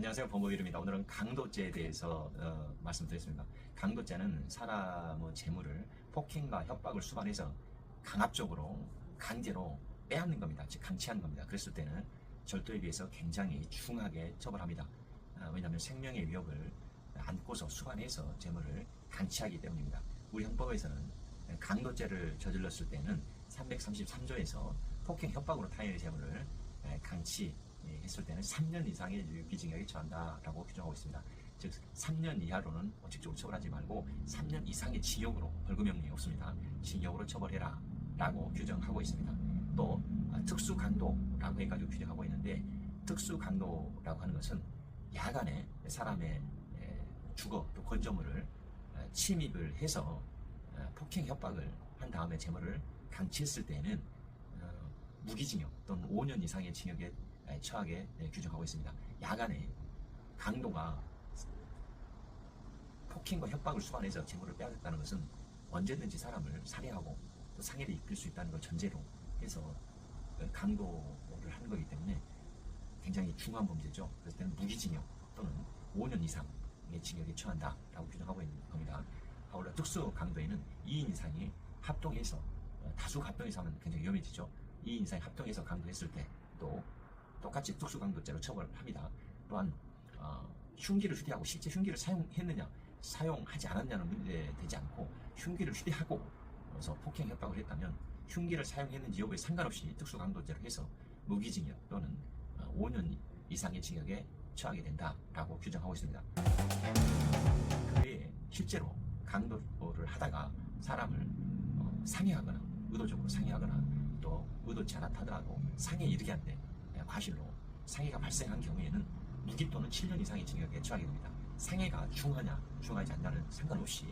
안녕하세요. 범법이름입니다. 오늘은 강도죄에 대해서 말씀드리겠습니다. 강도죄는 사람의 재물을 폭행과 협박을 수반해서 강압적으로 강제로 빼앗는 겁니다. 즉 강취하는 겁니다. 그랬을 때는 절도에 비해서 굉장히 중하게 처벌합니다. 왜냐하면 생명의 위협을 안고서 수반해서 재물을 강취하기 때문입니다. 우리 형법에서는 강도죄를 저질렀을 때는 333조에서 폭행 협박으로 타인의 재물을 강취했을 때는 3년 이상의 유기징역에 처한다라고 규정하고 있습니다. 즉 3년 이하로는 원칙적으로 처벌하지 말고 3년 이상의 징역으로 벌금형이 없습니다. 징역으로 처벌해라 라고 규정하고 있습니다. 또 특수강도라고 해가지고 규정하고 있는데, 특수강도라고 하는 것은 야간에 사람의 주거 또 건조물을 침입을 해서 폭행 협박을 한 다음에 재물을 강취했을 때는 무기징역 또는 5년 이상의 징역에 처하게 규정하고 있습니다. 야간에 강도가 폭행과 협박을 수반해서 재물을 빼앗았다는 것은 언제든지 사람을 살해하고 또 상해를 입힐 수 있다는 걸 전제로 해서 강도를 하는 거기 때문에 굉장히 중한 범죄죠. 그래서 때는 무기징역 또는 5년 이상의 징역에 처한다라고 규정하고 있는 겁니다. 아울러 특수강도에는 2인 이상이 합동해서, 다수 합동해서 하면 굉장히 위험해지죠. 2인 이상이 합동해서 강도했을 때 또 똑같이 특수강도죄로 처벌합니다. 또한 흉기를 휴대하고 실제 흉기를 사용했느냐 사용하지 않았냐는 문제 되지 않고, 흉기를 휴대하고 그래서 폭행 협박을 했다면 흉기를 사용했는지 여부에 상관없이 특수강도죄로 해서 무기징역 또는 5년 이상의 징역에 처하게 된다라고 규정하고 있습니다. 그 외에 실제로 강도를 하다가 사람을 상해하거나 의도적으로 상해하거나 또 의도치 않았다 하더라도 상해에 이르게 한데 과실로 상해가 발생한 경우에는 무기 또는 7년 이상의 징역에 처하게 됩니다. 상해가 중하냐 중하지 않냐는 상관없이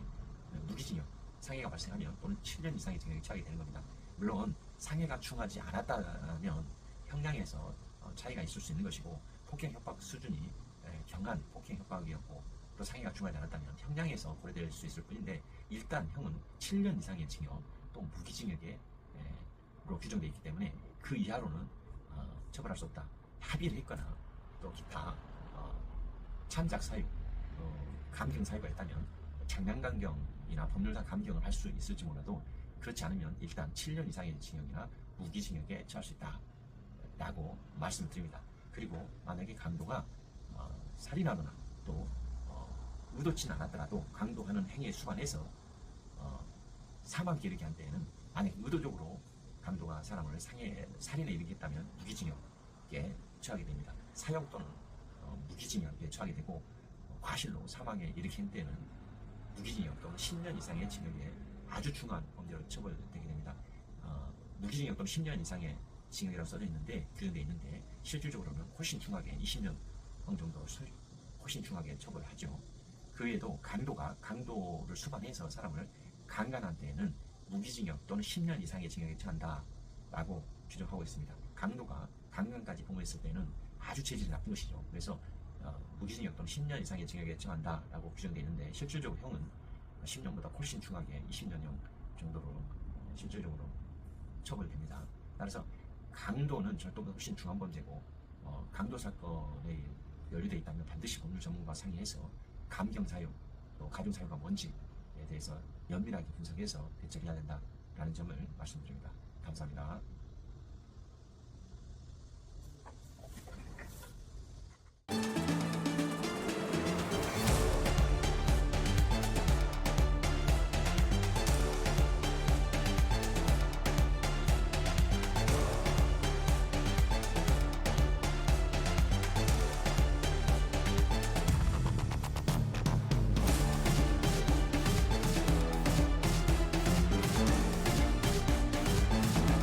무기징역, 상해가 발생하면 또는 7년 이상의 징역에 처하게 되는 겁니다. 물론 상해가 중하지 않았다면 형량에서 차이가 있을 수 있는 것이고, 폭행 협박 수준이 경한 폭행 협박이었고 또 상해가 중하지 않았다면 형량에서 고려될 수 있을 뿐인데, 일단 형은 7년 이상의 징역 또 무기징역에 로 규정되어 있기 때문에 그 이하로는 처벌할 수 없다. 합의를 했거나 또 기타 참작 사유, 감경 사유가 있다면 장량감경이나 법률상 감경을 할 수 있을지 몰라도, 그렇지 않으면 일단 7년 이상의 징역이나 무기징역에 처할 수 있다 라고 말씀을 드립니다. 그리고 만약에 강도가 살인하거나 또 의도치는 않았더라도 강도하는 행위에 수반해서 사망에 이르게 한 때에는, 만약 의도적으로 강도가 사람을 살인에 이르게 했다면 무기징역에 처하게 됩니다. 사형 또는 무기징역에 처하게 되고, 과실로 사망에 이르게 한 때는 무기징역 또는 10년 이상의 징역에 아주 중한 범죄로 처벌되게 됩니다. 무기징역 또는 10년 이상의 징역이라고 써져 있는데, 규정되어 있는데 실질적으로는 훨씬 중하게 20년 정도 훨씬 중하게 처벌하죠. 그 외에도 강도를 수반해서 사람을 강간한 때에는 무기징역 또는 10년 이상의 징역에 처한다라고 규정하고 있습니다. 강도가 강간까지 범했을 때는 아주 죄질이 나쁜 것이죠. 그래서 무기징역 또는 10년 이상의 징역에 처한다라고 규정되어 있는데, 실질적으로 형은 10년보다 훨씬 중하게 20년형 정도로 실질적으로 처벌됩니다. 따라서 강도는 절도보다 훨씬 중한 범죄고, 강도 사건에 연루되어 있다면 반드시 법률 전문가와 상의해서 감경 사유 또 가중 사유가 뭔지에 대해서 면밀하게 분석해서 대처해야 된다라는 점을 말씀드립니다. 감사합니다.